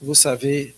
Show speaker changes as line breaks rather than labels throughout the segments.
Vous savez,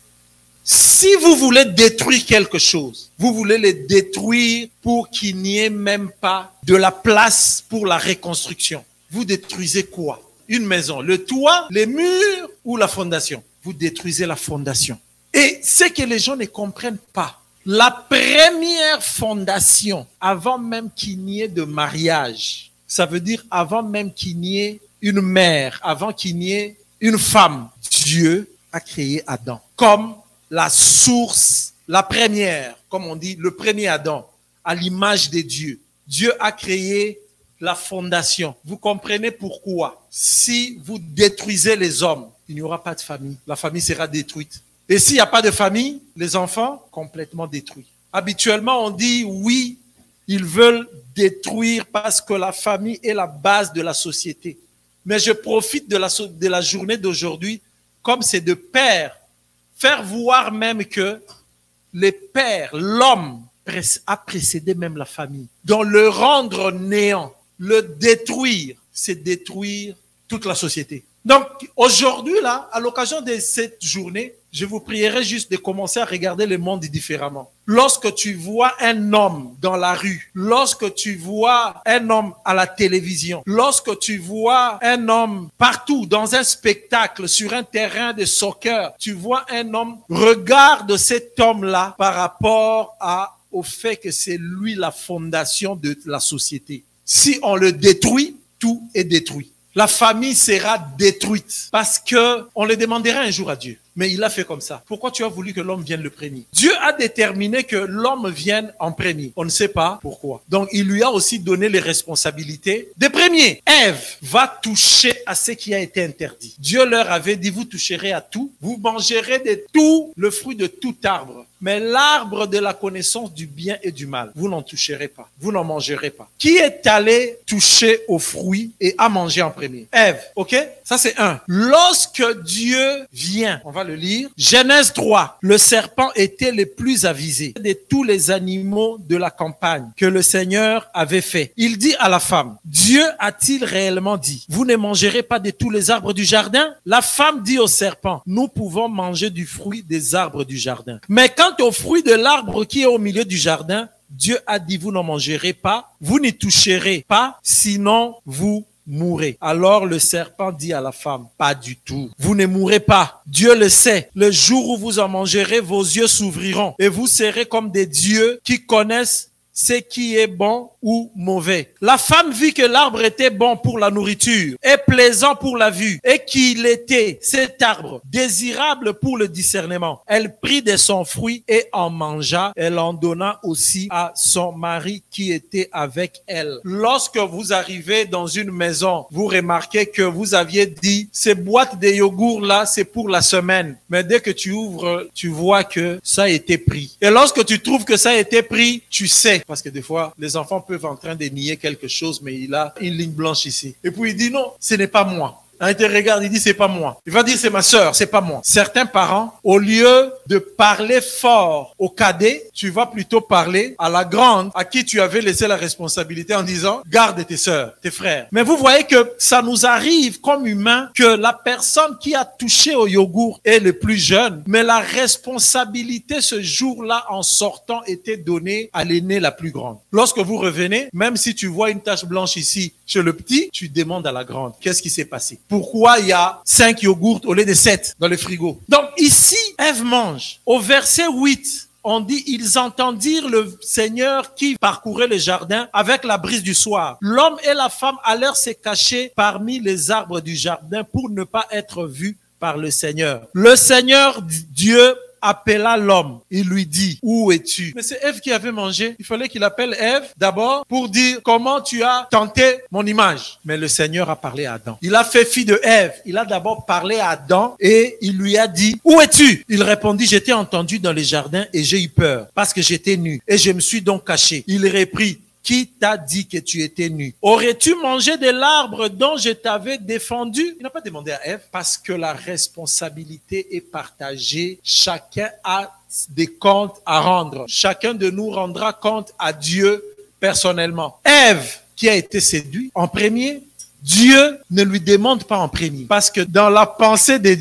si vous voulez détruire quelque chose, vous voulez le détruire pour qu'il n'y ait même pas de la place pour la reconstruction. Vous détruisez quoi? Une maison, le toit, les murs ou la fondation? Vous détruisez la fondation. Et ce que les gens ne comprennent pas, la première fondation, avant même qu'il n'y ait de mariage, ça veut dire avant même qu'il n'y ait une mère, avant qu'il n'y ait une femme, Dieu a créé Adam comme la source, la première, comme on dit, le premier Adam, à l'image de Dieu. Dieu a créé la fondation. Vous comprenez pourquoi? Si vous détruisez les hommes, il n'y aura pas de famille. La famille sera détruite. Et s'il n'y a pas de famille, les enfants, complètement détruits. Habituellement, on dit oui, ils veulent détruire parce que la famille est la base de la société. Mais je profite de la journée d'aujourd'hui, comme c'est de père, faire voir même que les pères, l'homme a précédé même la famille. Donc le rendre néant, le détruire, c'est détruire toute la société. Donc aujourd'hui là, à l'occasion de cette journée, je vous prierai juste de commencer à regarder le monde différemment. Lorsque tu vois un homme dans la rue, lorsque tu vois un homme à la télévision, lorsque tu vois un homme partout dans un spectacle, sur un terrain de soccer, tu vois un homme, regarde cet homme-là par rapport au fait que c'est lui la fondation de la société. Si on le détruit, tout est détruit. La famille sera détruite parce que on le demandera un jour à Dieu. Mais il a fait comme ça. Pourquoi tu as voulu que l'homme vienne le premier? Dieu a déterminé que l'homme vienne en premier. On ne sait pas pourquoi. Donc, il lui a aussi donné les responsabilités. Des premiers, Ève va toucher à ce qui a été interdit. Dieu leur avait dit, vous toucherez à tout. Vous mangerez de tout, le fruit de tout arbre. Mais l'arbre de la connaissance du bien et du mal, vous n'en toucherez pas. Vous n'en mangerez pas. Qui est allé toucher aux fruits et a mangé en premier? Ève, ok? Ça, c'est un. Lorsque Dieu vient, on va le lire. Genèse 3. Le serpent était le plus avisé de tous les animaux de la campagne que le Seigneur avait fait. Il dit à la femme, Dieu a-t-il réellement dit, vous ne mangerez pas de tous les arbres du jardin? La femme dit au serpent, nous pouvons manger du fruit des arbres du jardin. Mais quant au fruit de l'arbre qui est au milieu du jardin, Dieu a dit, vous n'en mangerez pas, vous n'y toucherez pas, sinon vous mourrez. Alors le serpent dit à la femme, pas du tout. Vous ne mourrez pas. Dieu le sait. Le jour où vous en mangerez, vos yeux s'ouvriront et vous serez comme des dieux qui connaissent ce qui est bon ou mauvais. La femme vit que l'arbre était bon pour la nourriture et plaisant pour la vue et qu'il était, cet arbre, désirable pour le discernement. Elle prit de son fruit et en mangea. Elle en donna aussi à son mari qui était avec elle. Lorsque vous arrivez dans une maison, vous remarquez que vous aviez dit, ces boîtes de yogourt là, c'est pour la semaine. Mais dès que tu ouvres, tu vois que ça a été pris. Et lorsque tu trouves que ça a été pris, tu sais. Parce que des fois, les enfants peuvent en train de nier quelque chose, mais il a une ligne blanche ici. Et puis il dit non, ce n'est pas moi. Il te regarde, il dit c'est pas moi. Il va dire c'est ma sœur, c'est pas moi. Certains parents, au lieu de parler fort au cadet, tu vas plutôt parler à la grande à qui tu avais laissé la responsabilité en disant garde tes sœurs, tes frères. Mais vous voyez que ça nous arrive comme humains que la personne qui a touché au yogourt est le plus jeune, mais la responsabilité ce jour-là en sortant était donnée à l'aînée la plus grande. Lorsque vous revenez, même si tu vois une tache blanche ici chez le petit, tu demandes à la grande qu'est-ce qui s'est passé. Pourquoi il y a 5 yogourts au lieu de 7 dans le frigo? Donc ici, Ève mange. Au verset 8, on dit, ils entendirent le Seigneur qui parcourait le jardin avec la brise du soir. L'homme et la femme allèrent se cacher parmi les arbres du jardin pour ne pas être vus par le Seigneur. Le Seigneur Dieu appela l'homme. Il lui dit, où es-tu? Mais c'est Ève qui avait mangé. Il fallait qu'il appelle Ève d'abord pour dire comment tu as tenté mon image. Mais le Seigneur a parlé à Adam. Il a fait fi de Ève. Il a d'abord parlé à Adam et il lui a dit, où es-tu? Il répondit, j'étais entendu dans les jardins et j'ai eu peur parce que j'étais nu et je me suis donc caché. Il reprit, qui t'a dit que tu étais nu? Aurais-tu mangé de l'arbre dont je t'avais défendu? Il n'a pas demandé à Ève parce que la responsabilité est partagée. Chacun a des comptes à rendre. Chacun de nous rendra compte à Dieu personnellement. Ève, qui a été séduite en premier, Dieu ne lui demande pas en premier. Parce que dans la pensée de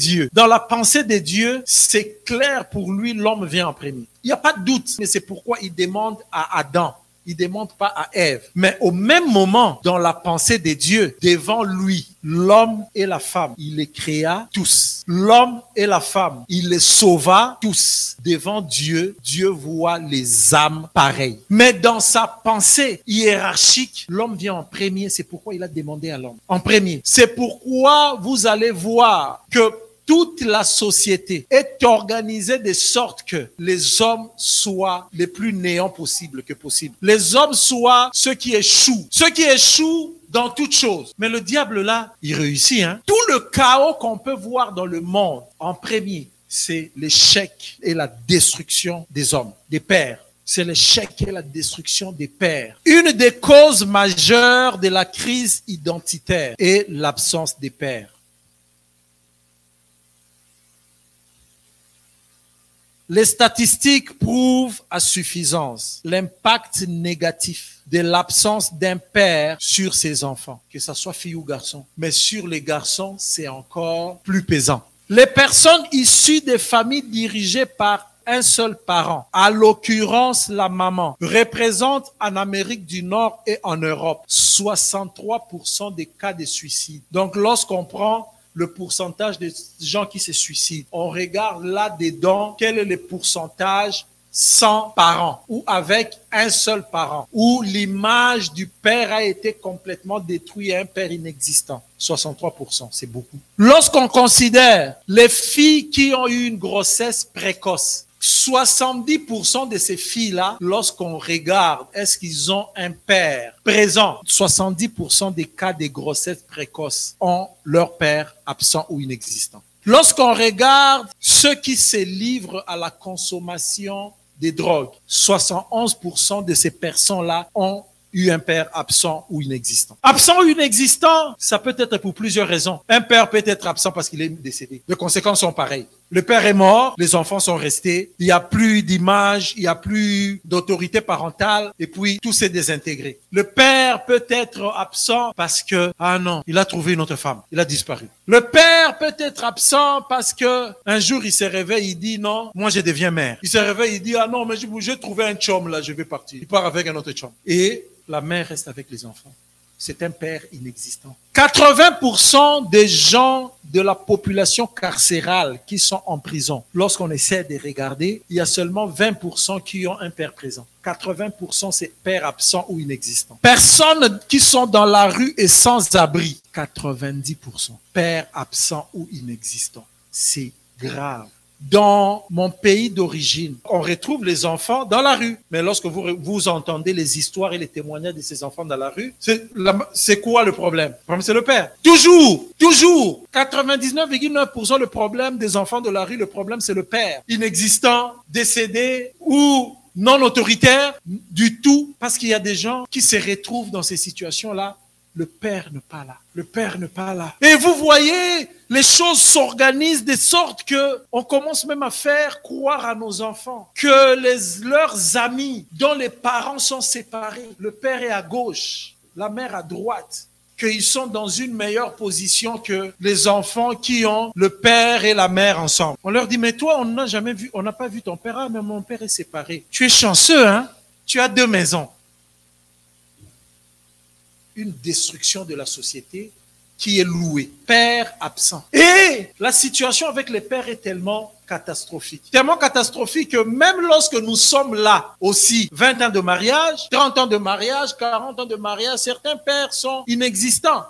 Dieu, c'est clair pour lui, l'homme vient en premier. Il n'y a pas de doute. Mais c'est pourquoi il demande à Adam. Il ne demande pas à Ève. Mais au même moment, dans la pensée de Dieu, devant lui, l'homme et la femme, il les créa tous. L'homme et la femme, il les sauva tous. Devant Dieu, Dieu voit les âmes pareilles. Mais dans sa pensée hiérarchique, l'homme vient en premier. C'est pourquoi il a demandé à l'homme. En premier. C'est pourquoi vous allez voir que toute la société est organisée de sorte que les hommes soient les plus néants possibles que possible. Les hommes soient ceux qui échouent. Ceux qui échouent dans toutes choses. Mais le diable là, il réussit. Tout le chaos qu'on peut voir dans le monde, en premier, c'est l'échec et la destruction des hommes, des pères. C'est l'échec et la destruction des pères. Une des causes majeures de la crise identitaire est l'absence des pères. Les statistiques prouvent à suffisance l'impact négatif de l'absence d'un père sur ses enfants, que ce soit fille ou garçon. Mais sur les garçons, c'est encore plus pesant. Les personnes issues des familles dirigées par un seul parent, à l'occurrence la maman, représentent en Amérique du Nord et en Europe 63% des cas de suicide. Donc lorsqu'on prend le pourcentage de gens qui se suicident, on regarde là-dedans quel est le pourcentage sans parents ou avec un seul parent, où l'image du père a été complètement détruite, un père inexistant. 63%, c'est beaucoup. Lorsqu'on considère les filles qui ont eu une grossesse précoce, 70% de ces filles-là, lorsqu'on regarde, est-ce qu'ils ont un père présent? 70% des cas de grossesse précoce ont leur père absent ou inexistant. Lorsqu'on regarde ceux qui se livrent à la consommation des drogues, 71% de ces personnes-là ont eu un père absent ou inexistant. Absent ou inexistant, ça peut être pour plusieurs raisons. Un père peut être absent parce qu'il est décédé. Les conséquences sont pareilles. Le père est mort, les enfants sont restés, il n'y a plus d'image, il n'y a plus d'autorité parentale et puis tout s'est désintégré. Le père peut être absent parce que, ah non, il a trouvé une autre femme, il a disparu. Le père peut être absent parce que un jour il se réveille, il dit non, moi je deviens mère. Il se réveille, il dit ah non, mais j'ai trouvé un chum là, je vais partir. Il part avec un autre chum. Et la mère reste avec les enfants. C'est un père inexistant. 80% des gens de la population carcérale qui sont en prison, lorsqu'on essaie de regarder, il y a seulement 20% qui ont un père présent. 80% c'est père absent ou inexistant. Personnes qui sont dans la rue et sans abri, 90%. Père absent ou inexistant. C'est grave. Dans mon pays d'origine, on retrouve les enfants dans la rue. Mais lorsque vous entendez les histoires et les témoignages de ces enfants dans la rue, c'est quoi le problème? Le problème, c'est le père. Toujours, 99,9% le problème des enfants de la rue, le problème, c'est le père. Inexistant, décédé ou non autoritaire du tout. Parce qu'il y a des gens qui se retrouvent dans ces situations-là. Le père n'est pas là. Le père n'est pas là. Et vous voyez, les choses s'organisent de sorte que on commence même à faire croire à nos enfants que leurs amis dont les parents sont séparés, le père est à gauche, la mère à droite, qu'ils sont dans une meilleure position que les enfants qui ont le père et la mère ensemble. On leur dit, mais toi, on n'a pas vu ton père. Ah, mais mon père est séparé. Tu es chanceux, hein? Tu as 2 maisons. Une destruction de la société qui est louée. Père absent. Et la situation avec les pères est tellement catastrophique. Tellement catastrophique que même lorsque nous sommes là aussi, 20 ans de mariage, 30 ans de mariage, 40 ans de mariage, certains pères sont inexistants.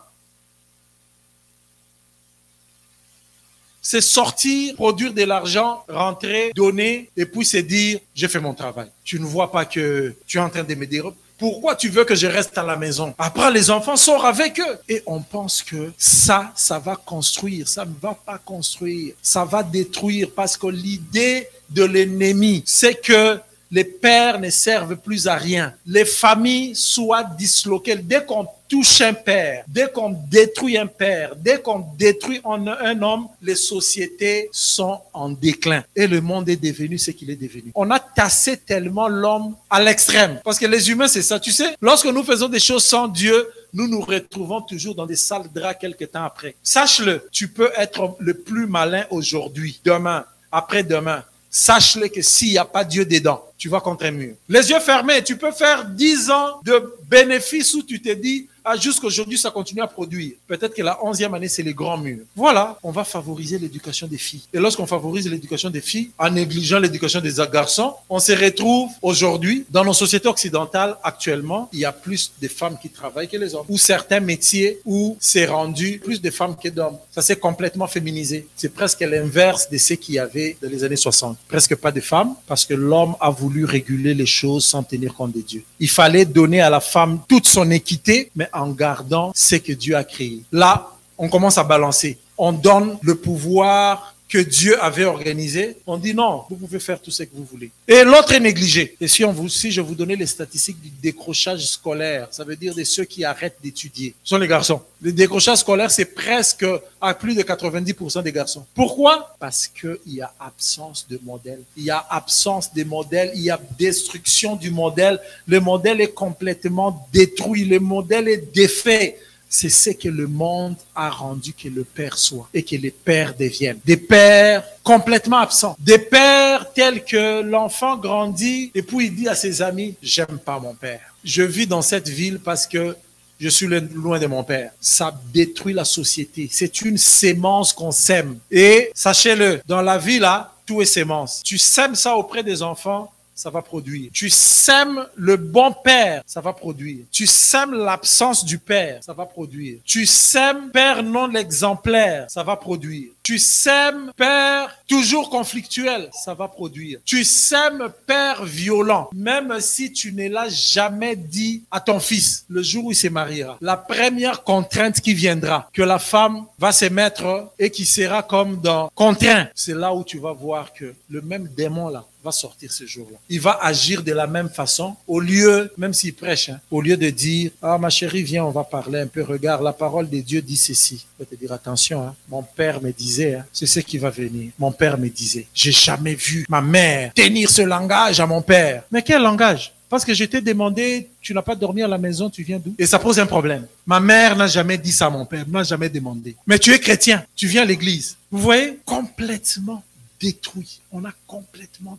C'est sortir, produire de l'argent, rentrer, donner, et puis se dire, j'ai fait mon travail. Tu ne vois pas que tu es en train de me dire, pourquoi tu veux que je reste à la maison? Après, les enfants sortent avec eux. Et on pense que ça va construire. Ça ne va pas construire. Ça va détruire parce que l'idée de l'ennemi, c'est que les pères ne servent plus à rien. Les familles soient disloquées. Dès qu'on touche un père, dès qu'on détruit un père, dès qu'on détruit un homme, les sociétés sont en déclin. Et le monde est devenu ce qu'il est devenu. On a tassé tellement l'homme à l'extrême. Parce que les humains, c'est ça. Tu sais, lorsque nous faisons des choses sans Dieu, nous nous retrouvons toujours dans des sales draps quelques temps après. Sache-le, tu peux être le plus malin aujourd'hui, demain, après-demain. Sache-le que s'il n'y a pas Dieu dedans, tu vas contre un mur. Les yeux fermés, tu peux faire 10 ans de bénéfices où tu te dis, ah, jusqu'aujourd'hui, ça continue à produire. Peut-être que la 11e année, c'est les grands murs. Voilà, on va favoriser l'éducation des filles. Et lorsqu'on favorise l'éducation des filles, en négligeant l'éducation des garçons, on se retrouve aujourd'hui, dans nos sociétés occidentales, actuellement, il y a plus de femmes qui travaillent que les hommes. Ou certains métiers où c'est rendu plus de femmes que d'hommes. Ça s'est complètement féminisé. C'est presque l'inverse de ce qu'il y avait dans les années 60. Presque pas de femmes, parce que l'homme a voulu réguler les choses sans tenir compte de Dieu. Il fallait donner à la femme toute son équité, mais en gardant ce que Dieu a créé. Là, on commence à balancer. On donne le pouvoir que Dieu avait organisé. On dit non, vous pouvez faire tout ce que vous voulez. Et l'autre est négligé. Et si je vous donnais les statistiques du décrochage scolaire, ça veut dire de ceux qui arrêtent d'étudier. Ce sont les garçons. Le décrochage scolaire, c'est presque à plus de 90% des garçons. Pourquoi? Parce qu'il y a absence de modèle. Il y a absence de modèle. Il y a destruction du modèle. Le modèle est complètement détruit. Le modèle est défait. C'est ce que le monde a rendu que le père soit et que les pères deviennent. Des pères complètement absents. Des pères tels que l'enfant grandit et puis il dit à ses amis, j'aime pas mon père. Je vis dans cette ville parce que je suis loin de mon père. Ça détruit la société. C'est une sémence qu'on sème. Et sachez-le, dans la vie là, tout est sémence. Tu sèmes ça auprès des enfants, ça va produire. Tu sèmes le bon père, ça va produire. Tu sèmes l'absence du père, ça va produire. Tu sèmes père non exemplaire, ça va produire. Tu sèmes père toujours conflictuel, ça va produire. Tu sèmes père violent, même si tu ne l'as jamais dit à ton fils, le jour où il se mariera. La première contrainte qui viendra, que la femme va se mettre et qui sera comme dans contraint, c'est là où tu vas voir que le même démon là va sortir ce jour-là. Il va agir de la même façon, au lieu, même s'il prêche, au lieu de dire, ah ma chérie, viens, on va parler un peu, regarde, la parole de Dieu dit ceci. Je vais te dire, attention, mon père me disait, c'est ce qui va venir. Mon père me disait, j'ai jamais vu ma mère tenir ce langage à mon père. Mais quel langage? Parce que je t'ai demandé, tu n'as pas dormi à la maison, tu viens d'où? Et ça pose un problème. Ma mère n'a jamais dit ça à mon père, n'a jamais demandé. Mais tu es chrétien, tu viens à l'église. Vous voyez? Complètement détruit. On a complètement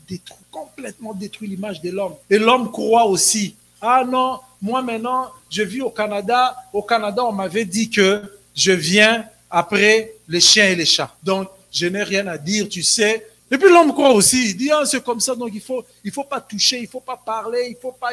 détruit l'image de l'homme. Et l'homme croit aussi. Ah non, moi maintenant, je vis au Canada. Au Canada, on m'avait dit que je viens après les chiens et les chats. Donc, je n'ai rien à dire, tu sais. Et puis l'homme croit aussi. Il dit, ah, c'est comme ça, donc il faut pas toucher, il faut pas parler, il faut pas.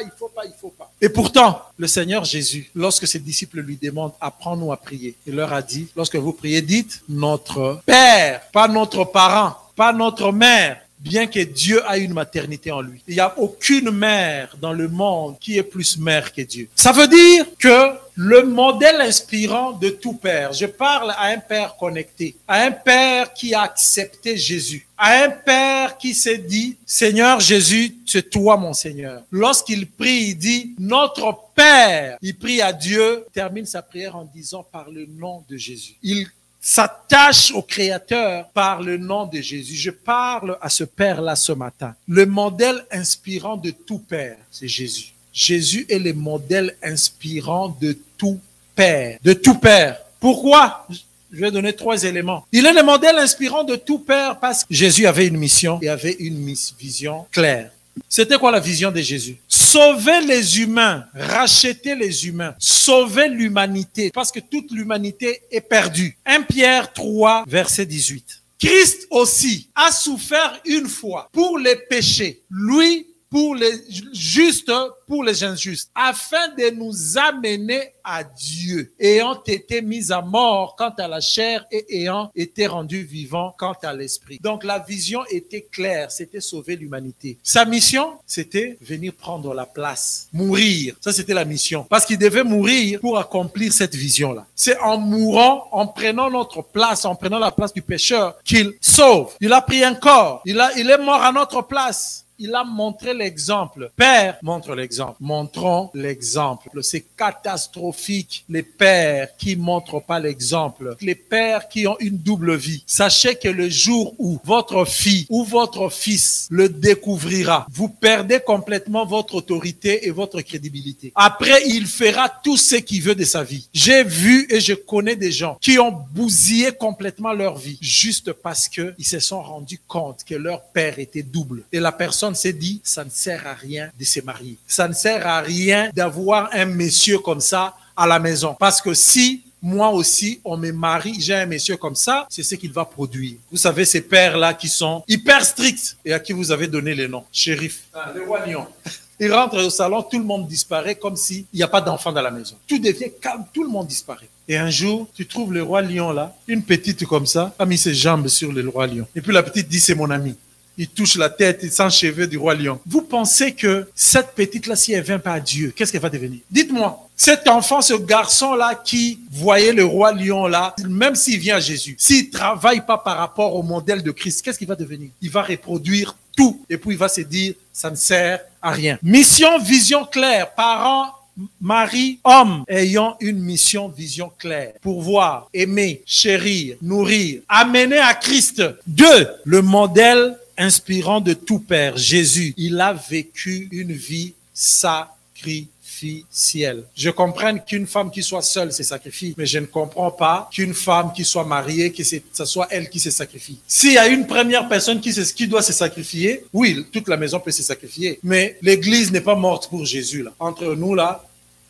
Et pourtant, le Seigneur Jésus, lorsque ses disciples lui demandent, apprends-nous à prier, il leur a dit, lorsque vous priez, dites, notre Père, pas notre parent, pas notre mère, bien que Dieu a une maternité en lui. Il n'y a aucune mère dans le monde qui est plus mère que Dieu. Ça veut dire que le modèle inspirant de tout père, je parle à un père connecté, à un père qui a accepté Jésus, à un père qui s'est dit, Seigneur Jésus, c'est toi mon Seigneur. Lorsqu'il prie, il dit, notre Père, il prie à Dieu, termine sa prière en disant, par le nom de Jésus. Il s'attache au Créateur par le nom de Jésus. Je parle à ce Père-là ce matin. Le modèle inspirant de tout Père, c'est Jésus. Jésus est le modèle inspirant de tout Père. De tout Père. Pourquoi? Je vais donner 3 éléments. Il est le modèle inspirant de tout Père parce que Jésus avait une mission et avait une vision claire. C'était quoi la vision de Jésus? Sauver les humains, racheter les humains, sauver l'humanité, parce que toute l'humanité est perdue. 1 Pierre 3, verset 18. Christ aussi a souffert une fois pour les péchés, lui pour les justes, pour les injustes, afin de nous amener à Dieu, ayant été mis à mort quant à la chair et ayant été rendu vivant quant à l'esprit. Donc la vision était claire, c'était sauver l'humanité. Sa mission, c'était venir prendre la place, mourir. Ça, c'était la mission. Parce qu'il devait mourir pour accomplir cette vision-là. C'est en mourant, en prenant notre place, en prenant la place du pécheur, qu'il sauve. Il a pris un corps. Il est mort à notre place. Il a montré l'exemple. Père, montre l'exemple. Montrons l'exemple. C'est catastrophique. Les pères qui montrent pas l'exemple. Les pères qui ont une double vie. Sachez que le jour où votre fille ou votre fils le découvrira, vous perdez complètement votre autorité et votre crédibilité. Après, il fera tout ce qu'il veut de sa vie. J'ai vu et je connais des gens qui ont bousillé complètement leur vie juste parce que ils se sont rendus compte que leur père était double. Et la personne s'est dit, ça ne sert à rien de se marier. Ça ne sert à rien d'avoir un monsieur comme ça à la maison. Parce que si moi aussi, on me marie, j'ai un monsieur comme ça, c'est ce qu'il va produire. Vous savez, ces pères-là qui sont hyper stricts et à qui vous avez donné les noms. Shérif, le roi lion. Il rentre au salon, tout le monde disparaît comme s'il n'y a pas d'enfant dans la maison. Tout devient calme, tout le monde disparaît. Et un jour, tu trouves le roi lion là, une petite comme ça, a mis ses jambes sur le roi lion. Et puis la petite dit, c'est mon ami. Il touche la tête sans cheveux du roi lion. Vous pensez que cette petite-là, si elle ne vient pas à Dieu, qu'est-ce qu'elle va devenir? Dites-moi, cet enfant, ce garçon-là qui voyait le roi lion là, même s'il vient à Jésus, s'il ne travaille pas par rapport au modèle de Christ, qu'est-ce qu'il va devenir? Il va reproduire tout. Et puis il va se dire, ça ne sert à rien. Mission, vision claire. Parents, mari, homme, ayant une mission, vision claire. Pourvoir, aimer, chérir, nourrir, amener à Christ. 2. Le modèle inspirant de tout père, Jésus. Il a vécu une vie sacrificielle. Je comprends qu'une femme qui soit seule se sacrifie, mais je ne comprends pas qu'une femme qui soit mariée, que ce soit elle qui se sacrifie. S'il y a une première personne qui doit se sacrifier, oui, toute la maison peut se sacrifier, mais l'église n'est pas morte pour Jésus, là. Entre nous, là,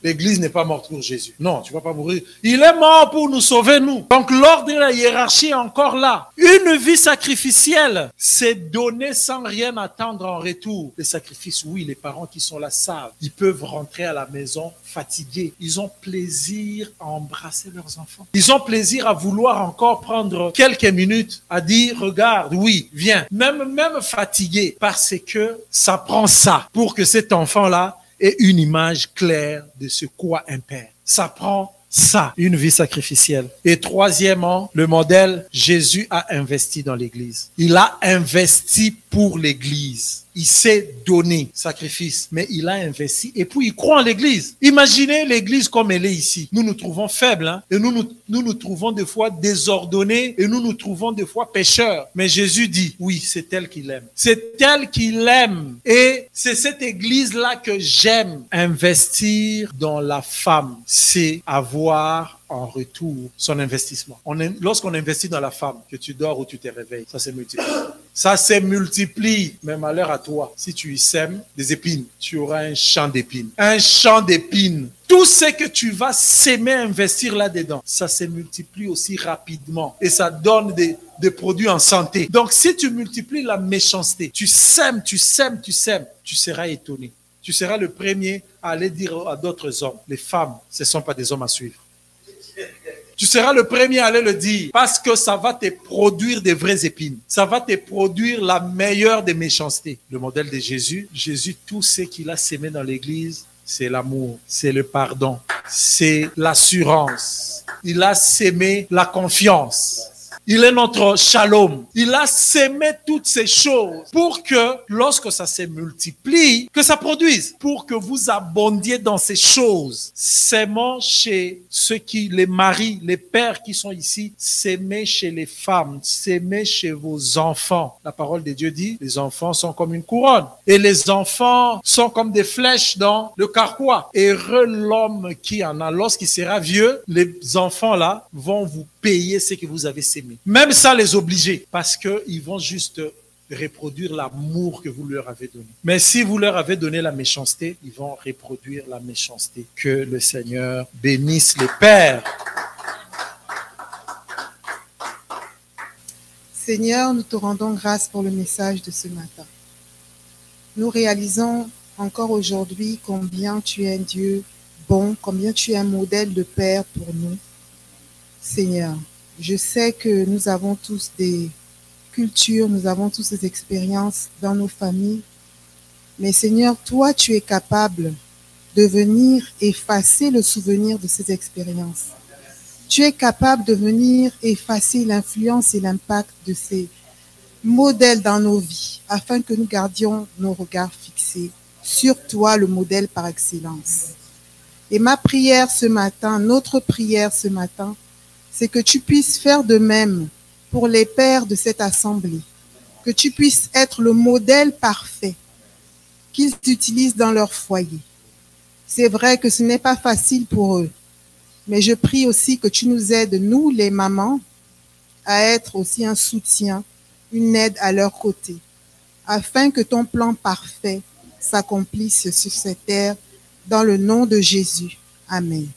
l'église n'est pas morte pour Jésus. Non, tu ne vas pas mourir. Il est mort pour nous sauver, nous. Donc, l'ordre de la hiérarchie est encore là. Une vie sacrificielle, c'est donner sans rien attendre en retour. Les sacrifices, oui, les parents qui sont là savent. Ils peuvent rentrer à la maison fatigués. Ils ont plaisir à embrasser leurs enfants. Ils ont plaisir à vouloir encore prendre quelques minutes à dire, regarde, oui, viens. Même fatigué, parce que ça prend ça pour que cet enfant-là et une image claire de ce qu'est un père. Ça prend ça, une vie sacrificielle. Et troisièmement, le modèle, Jésus a investi dans l'église. Il a investi pour l'église. Il s'est donné sacrifice, mais il a investi et puis il croit en l'église. Imaginez l'église comme elle est ici. Nous nous trouvons faibles, hein, et nous nous trouvons des fois désordonnés et nous nous trouvons des fois pécheurs. Mais Jésus dit, oui, c'est elle qu'il aime. C'est elle qu'il aime. Et c'est cette église-là que j'aime. Investir dans la femme, c'est avoir en retour son investissement. Lorsqu'on investit dans la femme, que tu dors ou tu te réveilles, ça se multiplie. Ça se multiplie, mais malheur à toi. Si tu y sèmes des épines, tu auras un champ d'épines. Un champ d'épines. Tout ce que tu vas s'aimer, investir là-dedans, ça se multiplie aussi rapidement. Et ça donne des produits en santé. Donc si tu multiplies la méchanceté, tu sèmes, tu seras étonné. Tu seras le premier à aller dire à d'autres hommes, les femmes, ce ne sont pas des hommes à suivre. Tu seras le premier à aller le dire parce que ça va te produire des vraies épines. Ça va te produire la meilleure des méchancetés. Le modèle de Jésus, tout ce qu'il a sémé dans l'église, c'est l'amour, c'est le pardon, c'est l'assurance. Il a sémé la confiance. Il est notre shalom. Il a sémé toutes ces choses pour que lorsque ça se multiplie, que ça produise. Pour que vous abondiez dans ces choses. Sémons chez ceux qui, les maris, les pères qui sont ici, sémez chez les femmes, sémez chez vos enfants. La parole de Dieu dit, les enfants sont comme une couronne. Et les enfants sont comme des flèches dans le carquois. Heureux l'homme qui en a. Lorsqu'il sera vieux, les enfants là vont vous payer ce que vous avez sémé. Même sans les obliger, parce qu'ils vont juste reproduire l'amour que vous leur avez donné. Mais si vous leur avez donné la méchanceté, ils vont reproduire la méchanceté. Que le Seigneur bénisse les pères.
Seigneur, nous te rendons grâce pour le message de ce matin. Nous réalisons encore aujourd'hui combien tu es un Dieu bon, combien tu es un modèle de père pour nous. Seigneur, je sais que nous avons tous des cultures, nous avons tous des expériences dans nos familles. Mais Seigneur, toi, tu es capable de venir effacer le souvenir de ces expériences. Tu es capable de venir effacer l'influence et l'impact de ces modèle dans nos vies, afin que nous gardions nos regards fixés sur toi, le modèle par excellence. Et ma prière ce matin, notre prière ce matin, c'est que tu puisses faire de même pour les pères de cette assemblée, que tu puisses être le modèle parfait qu'ils utilisent dans leur foyer. C'est vrai que ce n'est pas facile pour eux, mais je prie aussi que tu nous aides, nous les mamans, à être aussi un soutien, une aide à leur côté, afin que ton plan parfait s'accomplisse sur cette terre, dans le nom de Jésus. Amen.